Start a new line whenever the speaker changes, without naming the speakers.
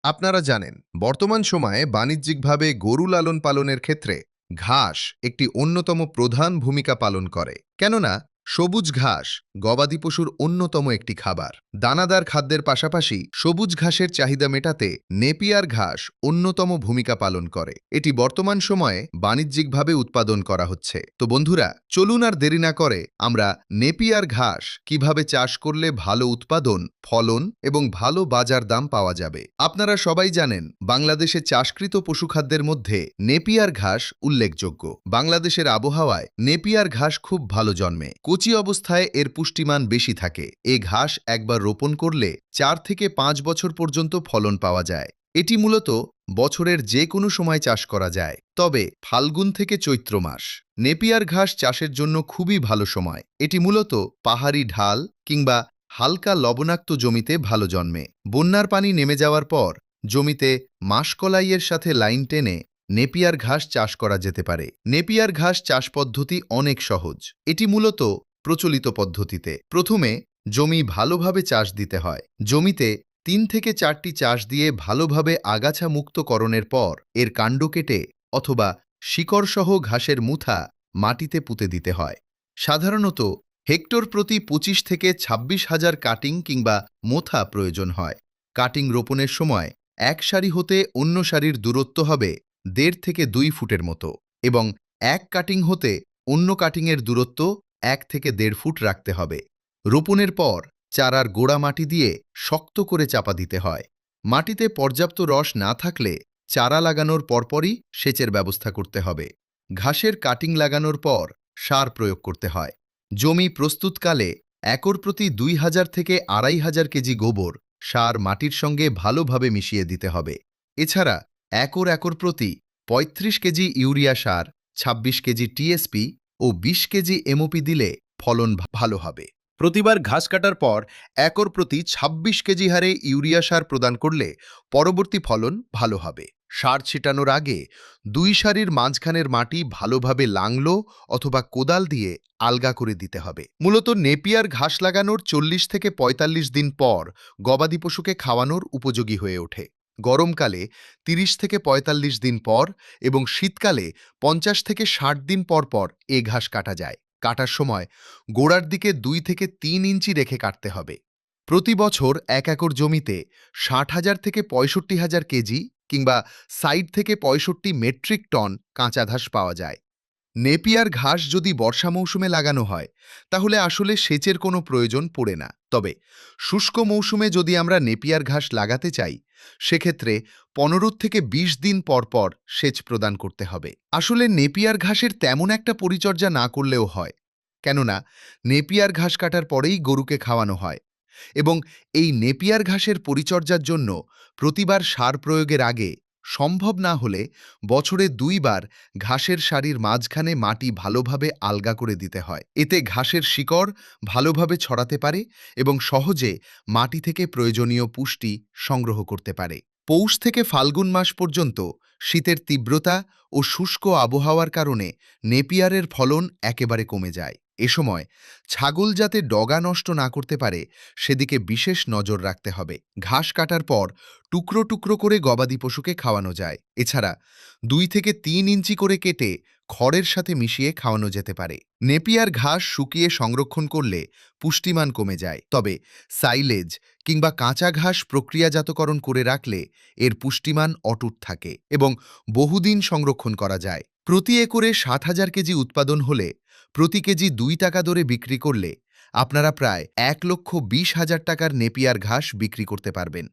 আপনারা জানেন, বর্তমান সময়ে বাণিজ্যিকভাবে গরু লালন পালনের ক্ষেত্রে ঘাস একটি অন্যতম প্রধান ভূমিকা পালন করে। কেননা সবুজ ঘাস গবাদি পশুর অন্যতম একটি খাবার। দানাদার খাদ্যের পাশাপাশি সবুজ ঘাসের চাহিদা মেটাতে নেপিয়ার ঘাস অন্যতম ভূমিকা পালন করে। এটি বর্তমান সময়ে বাণিজ্যিকভাবে উৎপাদন করা হচ্ছে। তো বন্ধুরা, চলুন আর দেরি না করে আমরা নেপিয়ার ঘাস কিভাবে চাষ করলে ভালো উৎপাদন, ফলন এবং ভালো বাজার দাম পাওয়া যাবে। আপনারা সবাই জানেন, বাংলাদেশে চাষকৃত পশুখাদ্যের মধ্যে নেপিয়ার ঘাস উল্লেখযোগ্য। বাংলাদেশের আবহাওয়ায় নেপিয়ার ঘাস খুব ভালো জন্মে। কচি অবস্থায় এর পুষ্টিমান বেশি থাকে। এ ঘাস একবার রোপণ করলে 4 থেকে 5 বছর পর্যন্ত ফলন পাওয়া যায়। এটি মূলত বছরের যে কোনো সময় চাষ করা যায়, তবে ফাল্গুন থেকে চৈত্র মাস নেপিয়ার ঘাস চাষের জন্য খুবই ভালো সময়। এটি মূলত পাহাড়ি ঢাল কিংবা হালকা লবণাক্ত জমিতে ভালো জন্মে। বন্যার পানি নেমে যাওয়ার পর জমিতে মাসকলাইয়ের সাথে লাইন টেনে নেপিয়ার ঘাস চাষ করা যেতে পারে। নেপিয়ার ঘাস চাষ পদ্ধতি অনেক সহজ। এটি মূলত প্রচলিত পদ্ধতিতে প্রথমে জমি ভালোভাবে চাষ দিতে হয়। জমিতে 3 থেকে 4টি চাষ দিয়ে ভালোভাবে আগাছা মুক্তকরণের পর এর কাণ্ড কেটে অথবা শিকড়সহ ঘাসের মুথা মাটিতে পুঁতে দিতে হয়। সাধারণত হেক্টর প্রতি 25 থেকে 26,000 কাটিং কিংবা মোথা প্রয়োজন হয়। কাটিং রোপণের সময় এক সারি হতে অন্য সারির দূরত্ব হবে 1.5 থেকে 2 ফুটের মতো এবং এক কাটিং হতে অন্য কাটিংয়ের দূরত্ব 1 থেকে 1.5 ফুট রাখতে হবে। রোপণের পর চারার গোড়া মাটি দিয়ে শক্ত করে চাপা দিতে হয়। মাটিতে পর্যাপ্ত রস না থাকলে চারা লাগানোর পরপরই সেচের ব্যবস্থা করতে হবে। ঘাসের কাটিং লাগানোর পর সার প্রয়োগ করতে হয়। জমি প্রস্তুতকালে একর প্রতি 2,000 থেকে 2,500 কেজি গোবর সার মাটির সঙ্গে ভালোভাবে মিশিয়ে দিতে হবে। এছাড়া একর প্রতি 35 কেজি ইউরিয়া সার, 26 কেজি টিএসপি ও 20 কেজি এমওপি দিলে ফলন ভালো হবে। প্রতিবার ঘাস কাটার পর একর প্রতি 26 কেজি হারে ইউরিয়া সার প্রদান করলে পরবর্তী ফলন ভালো হবে। সার ছিটানোর আগে 2 সারির মাঝখানের মাটি ভালোভাবে লাঙল অথবা কোদাল দিয়ে আলগা করে দিতে হবে। মূলত নেপিয়ার ঘাস লাগানোর 40 থেকে 45 দিন পর গবাদি পশুকে খাওয়ানোর উপযোগী হয়ে ওঠে। গরমকালে 30 থেকে 45 দিন পর এবং শীতকালে 50 থেকে 60 দিন পর পর এ ঘাস কাটা যায়। কাটার সময় গোড়ার দিকে 2 থেকে 3 ইঞ্চি রেখে কাটতে হবে। প্রতি বছর 1 একর জমিতে 60,000 থেকে 65,000 কেজি কিংবা 60 থেকে 65 মেট্রিক টন কাঁচা ঘাস পাওয়া যায়। নেপিয়ার ঘাস যদি বর্ষা মৌসুমে লাগানো হয় তাহলে আসলে সেচের কোনো প্রয়োজন পড়ে না। তবে শুষ্ক মৌসুমে যদি আমরা নেপিয়ার ঘাস লাগাতে চাই, সেক্ষেত্রে 15 থেকে 20 দিন পর পর সেচ প্রদান করতে হবে। আসলে নেপিয়ার ঘাসের তেমন একটা পরিচর্যা না করলেও হয়, কেননা নেপিয়ার ঘাস কাটার পরেই গরুকে খাওয়ানো হয় এবং এই নেপিয়ার ঘাসের পরিচর্যার জন্য প্রতিবার সার প্রয়োগের আগে সম্ভব না হলে বছরে 2 বার ঘাসের সারির মাঝখানে মাটি ভালোভাবে আলগা করে দিতে হয়। এতে ঘাসের শিকড় ভালোভাবে ছড়াতে পারে এবং সহজে মাটি থেকে প্রয়োজনীয় পুষ্টি সংগ্রহ করতে পারে। পৌষ থেকে ফাল্গুন মাস পর্যন্ত শীতের তীব্রতা ও শুষ্ক আবহাওয়ার কারণে নেপিয়ারের ফলন একেবারে কমে যায়। এ সময় ছাগল যাতে ডগা নষ্ট না করতে পারে সেদিকে বিশেষ নজর রাখতে হবে। ঘাস কাটার পর টুকরো টুকরো করে গবাদি পশুকে খাওয়ানো যায়। এছাড়া 2 থেকে 3 ইঞ্চি করে কেটে খড়ের সাথে মিশিয়ে খাওয়ানো যেতে পারে। নেপিয়ার ঘাস শুকিয়ে সংরক্ষণ করলে পুষ্টিমান কমে যায়, তবে সাইলেজ কিংবা কাঁচা ঘাস প্রক্রিয়াজাতকরণ করে রাখলে এর পুষ্টিমান অটুট থাকে এবং বহুদিন সংরক্ষণ করা যায়। প্রতি একরে 7,000 কেজি উৎপাদন হলে প্রতি কেজি 2 টাকা দরে বিক্রি করলে আপনারা প্রায় 1,20,000 টাকার নেপিয়ার ঘাস বিক্রি করতে পারবেন।